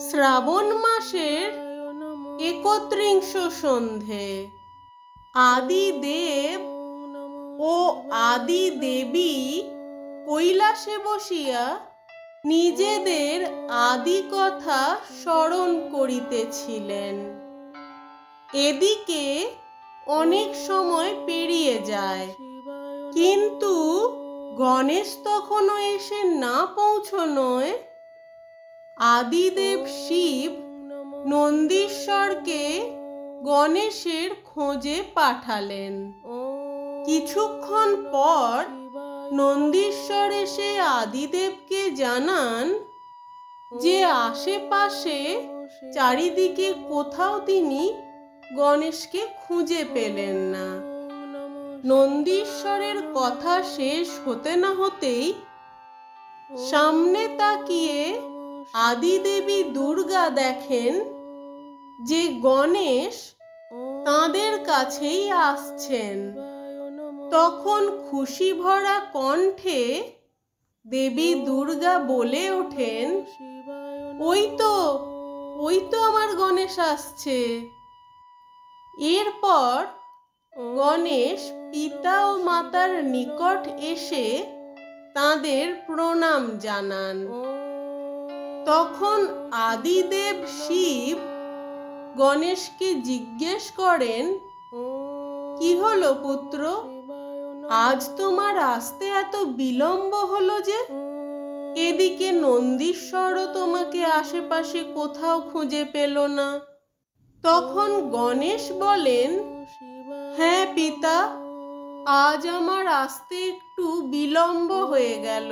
শ্রাবণ মাসের ৩১ সন্ধে আদিদেব ও আদি দেবী কৈলাসে বসিয়া নিজেদের আদি কথা স্মরণ করিতেছিলেন। এদিকে অনেক সময় পেরিয়ে যায়, কিন্তু গণেশ তখনও এসে না পৌঁছনোয় আদিদেব শিব নন্দীশ্বরকে গণেশের খোঁজে পাঠালেন। কিছুক্ষণ পর নন্দীশ্বর এসে আদিদেবকে জানান যে আশেপাশে চারিদিকে কোথাও তিনি গণেশকে খুঁজে পেলেন না। নন্দীশ্বরের কথা শেষ হতে না হতেই সামনে তাকিয়ে আদিদেবী দুর্গা দেখেন যে গণেশ তাঁদের কাছেই আসছেন। তখন খুশি ভরা কণ্ঠে দেবী দুর্গা বলে ওঠেন, ওই তো আমার গণেশ আসছে। এরপর গণেশ পিতা ও মাতার নিকট এসে তাঁদের প্রণাম জানান। তখন আদিদেব শিব গণেশকে জিজ্ঞেস করেন, কি হলো পুত্র, আজ তোমার আসতে এত বিলম্ব হলো যে? এদিকে নন্দীশ্বরও তোমাকে আশেপাশে কোথাও খুঁজে পেল না। তখন গণেশ বলেন, হ্যাঁ পিতা, আজ আমার আসতে একটু বিলম্ব হয়ে গেল,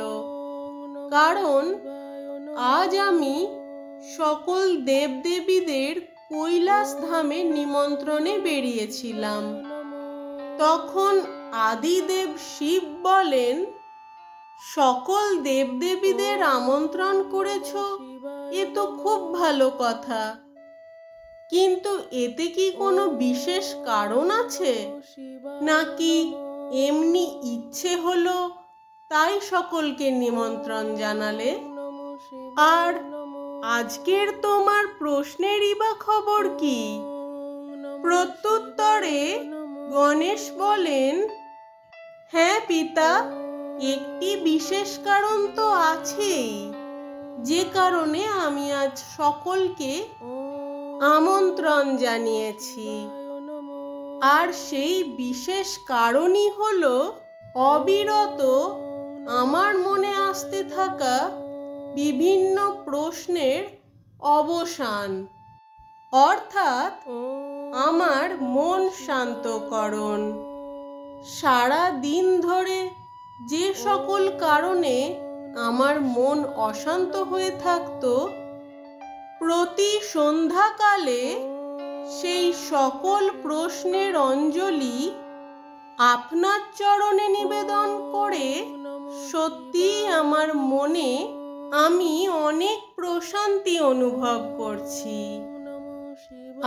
কারণ আজ আমি সকল দেবদেবীদের কৈলাস ধামে নিমন্ত্রণে বেরিয়েছিলাম। তখন আদিদেব শিব বলেন, সকল দেবদেবীদের আমন্ত্রণ করেছ, এ তো খুব ভালো কথা, কিন্তু এতে কি কোনো বিশেষ কারণ আছে, নাকি এমনি ইচ্ছে হলো তাই সকলকে নিমন্ত্রণ জানালে? আর আজকের তোমার প্রশ্নেরই বা খবর কি? প্রত্যুত্তরে গণেশ বলেন, হ্যাঁ পিতা, একটি বিশেষ কারণ তো আছেই, যে কারণে আমি আজ সকলকে আমন্ত্রণ জানিয়েছি। আর সেই বিশেষ কারণই হলো অবিরত আমার মনে আসতে থাকা বিভিন্ন প্রশ্নের অবসান, অর্থাৎ আমার মন শান্তকরণ। সারা দিন ধরে যে সকল কারণে আমার মন অশান্ত হয়ে থাকতো, প্রতি সন্ধ্যাকালে সেই সকল প্রশ্নের অঞ্জলি আপনার চরণে নিবেদন করে সত্যিই আমার মনে আমি অনেক প্রশান্তি অনুভব করছি।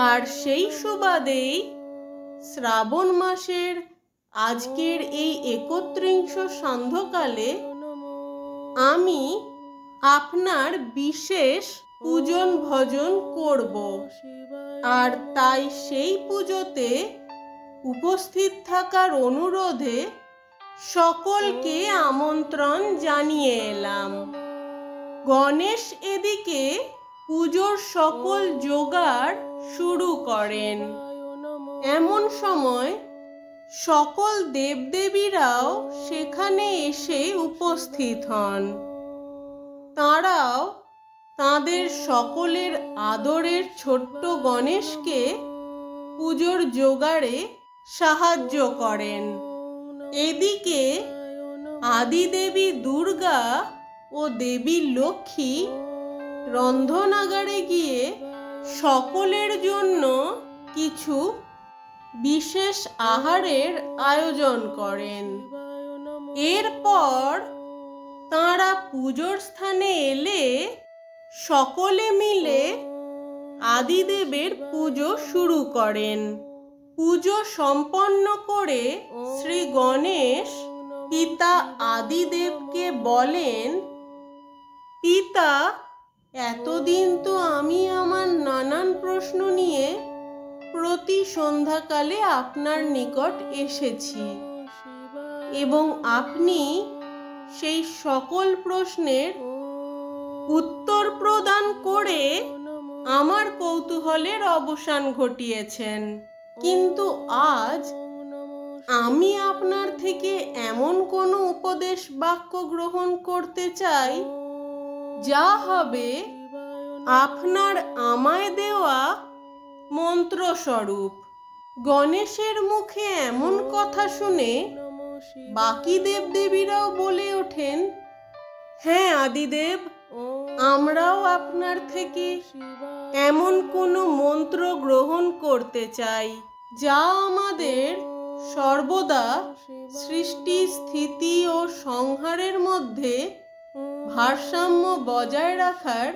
আর সেই সুবাদেই শ্রাবণ মাসের আজকের এই ৩১ সান্ধ্যকালে আমি আপনার বিশেষ পূজন ভজন করব, আর তাই সেই পুজোতে উপস্থিত থাকার অনুরোধে সকলকে আমন্ত্রণ জানিয়ে এলাম। গণেশ এদিকে পুজোর সকল জোগাড় শুরু করেন। এমন সময় সকল দেবদেবীরাও সেখানে এসে উপস্থিত হন। তাঁরাও তাঁদের সকলের আদরের ছোট্ট গণেশকে পুজোর জোগাড়ে সাহায্য করেন। এদিকে আদিদেবী দুর্গা ও দেবী লক্ষ্মী রন্ধনাগারে গিয়ে সকলের জন্য কিছু বিশেষ আহারের আয়োজন করেন। এরপর তাঁরা পুজোর স্থানে এলে সকলে মিলে আদিদেবের পুজো শুরু করেন। পুজো সম্পন্ন করে শ্রী গণেশ পিতা আদিদেবকে বলেন, পিতা, এতদিন তো আমি প্রশ্ন নিয়ে প্রতি সন্ধ্যাকালে আপনার নিকট এসেছি এবং আপনি সেই সকল প্রশ্নের উত্তর প্রদান করে আমার কৌতূহলের অবসান ঘটিয়েছেন। কিন্তু আজ আমি আপনার থেকে এমন কোনো উপদেশ বাক্য গ্রহণ করতে চাই যা হবে আপনার আমায় দেওয়া মন্ত্রস্বরূপ। গণেশের মুখে এমন কথা শুনে বাকি দেবদেবীরাও বলে ওঠেন, হ্যাঁ আদিদেব, আমরাও আপনার থেকে এমন কোনো মন্ত্র গ্রহণ করতে চাই যা আমাদের সর্বদা সৃষ্টি, স্থিতি ও সংহারের মধ্যে ভারসাম্য বজায় রাখার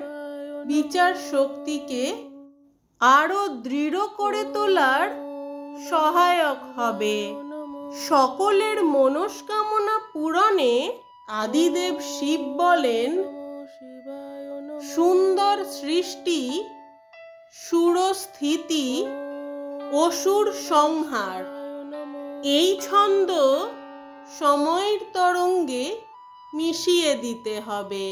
বিচার শক্তিকে আরো দৃঢ় করে তোলার সহায়ক হবে। সকলের মনস্কামনা পূরণে আদিদেব শিব বলেন, সুন্দর সৃষ্টি, সুরস্থিতি, অসুর সংহার, এই ছন্দ সময়ের তরঙ্গে মিশিয়ে দিতে হবে।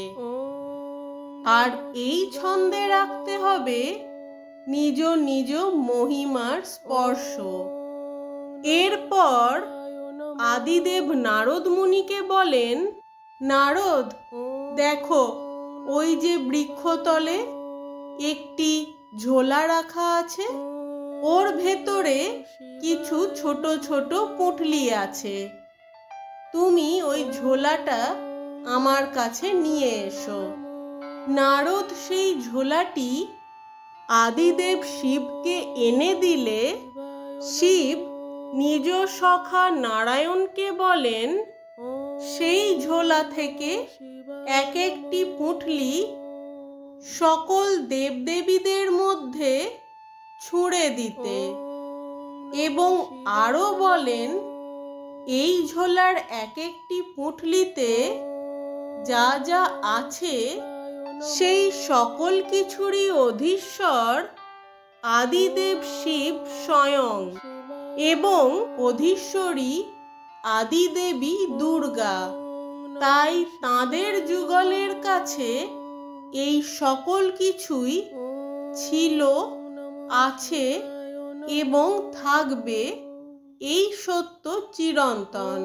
আর এই ছন্দে রাখতে হবে নিজ নিজ মহিমার স্পর্শ। এরপর আদিদেব নারদ মুনিকে বলেন, নারদ, দেখো ওই যে বৃক্ষতলে একটি ঝোলা রাখা আছে, ওর ভেতরে কিছু ছোট ছোট পুঁটলি আছে। তুমি ওই ঝোলাটা আমার কাছে নিয়ে এসো। নারদ সেই ঝোলাটি আদিদেব শিবকে এনে দিলে শিব নিজ সখা নারায়ণকে বলেন, সেই ঝোলা থেকে এক একটি পুঁটলি সকল দেবদেবীদের মধ্যে ছুঁড়ে দিতে, এবং আরো বলেন, এই ঝোলার এক একটি পুঁটলিতে যা যা আছে সেই সকল কিছুরই অধীশ্বর আদিদেব শিব স্বয়ং এবং অধীশ্বরী আদিদেবী দুর্গা। তাই তাঁদের যুগলের কাছে এই সকল কিছুই ছিল, আছে এবং থাকবে, এই সত্য চিরন্তন।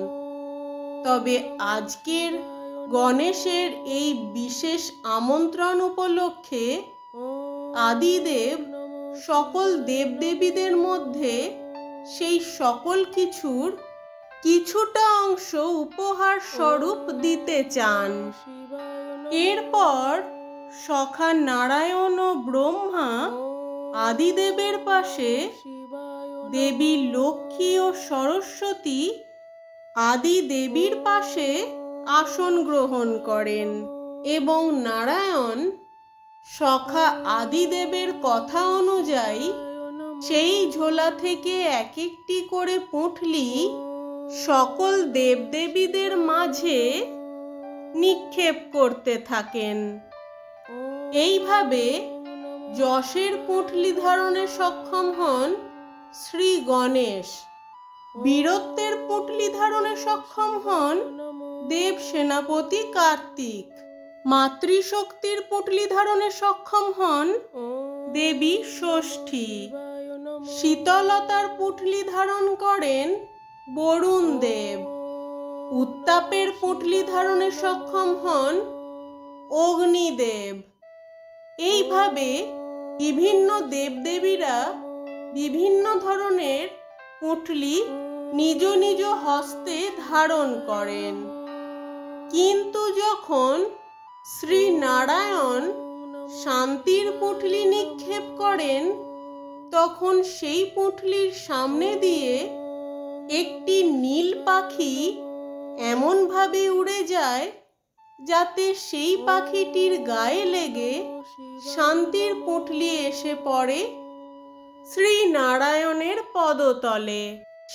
তবে আজকের গণেশের এই বিশেষ আমন্ত্রণ উপলক্ষে আদিদেব সকল দেবদেবীদের মধ্যে সেই সকল কিছুর কিছুটা অংশ উপহার স্বরূপ দিতে চান। এরপর সখা নারায়ণ ও ব্রহ্মা আদিদেবের পাশে, দেবী লক্ষ্মী ও সরস্বতী আদিদেবীর পাশে আসন গ্রহণ করেন এবং নারায়ণ সখা আদিদেবের কথা অনুযায়ী সেই ঝোলা থেকে এক একটি করে পুঁটলি সকল দেবদেবীদের মাঝে নিক্ষেপ করতে থাকেন। এইভাবে যশের পুঁটলি ধারণে সক্ষম হন শ্রী গণেশ, বীরত্বের পুঁটলি ধারণে সক্ষম হন দেব সেনাপতি কার্তিক, মাতৃশক্তির পুঁটলি ধারণে সক্ষম হন দেবী ষষ্ঠী, শীতলতার পুঁটলি ধারণ করেন বরুণ দেব, উত্তাপের পুঁটলি ধারণে সক্ষম হন অগ্নিদেব। এইভাবে বিভিন্ন দেবদেবীরা বিভিন্ন ধরনের পুঁটলি নিজ নিজ হস্তে ধারণ করেন। কিন্তু যখন শ্রী নারায়ণ শান্তির পুঁটলি নিক্ষেপ করেন, তখন সেই পুঁটলির সামনে দিয়ে একটি নীল পাখি এমনভাবে উড়ে যায় যাতে সেই পাখিটির গায়ে লেগে শান্তির পুঁটলি এসে পড়ে শ্রী নারায়ণের পদতলে।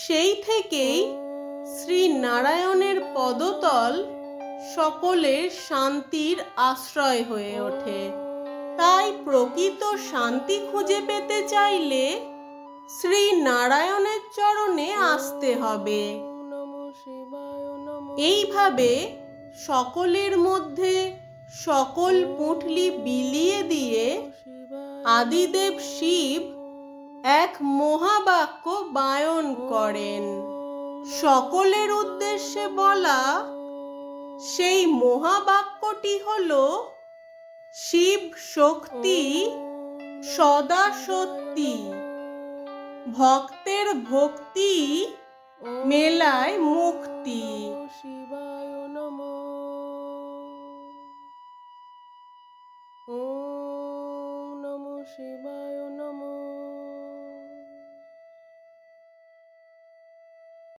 সেই থেকেই শ্রী নারায়ণের পদতল সকলের শান্তির আশ্রয় হয়ে ওঠে। তাই তাই প্রকৃত শান্তি খুঁজে পেতে চাইলে শ্রী নারায়ণের চরণে আসতে হবে। এইভাবে সকলের মধ্যে সকল পুঁটলি বিলিয়ে দিয়ে আদিদেব শিব এক মহাবাক্য বায়ন করেন। সকলের উদ্দেশ্যে বলা সেই মহাবাক্যটি হল, শিব শক্তি সদা সত্যি, ভক্তের ভক্তি মেলায় মুক্তি।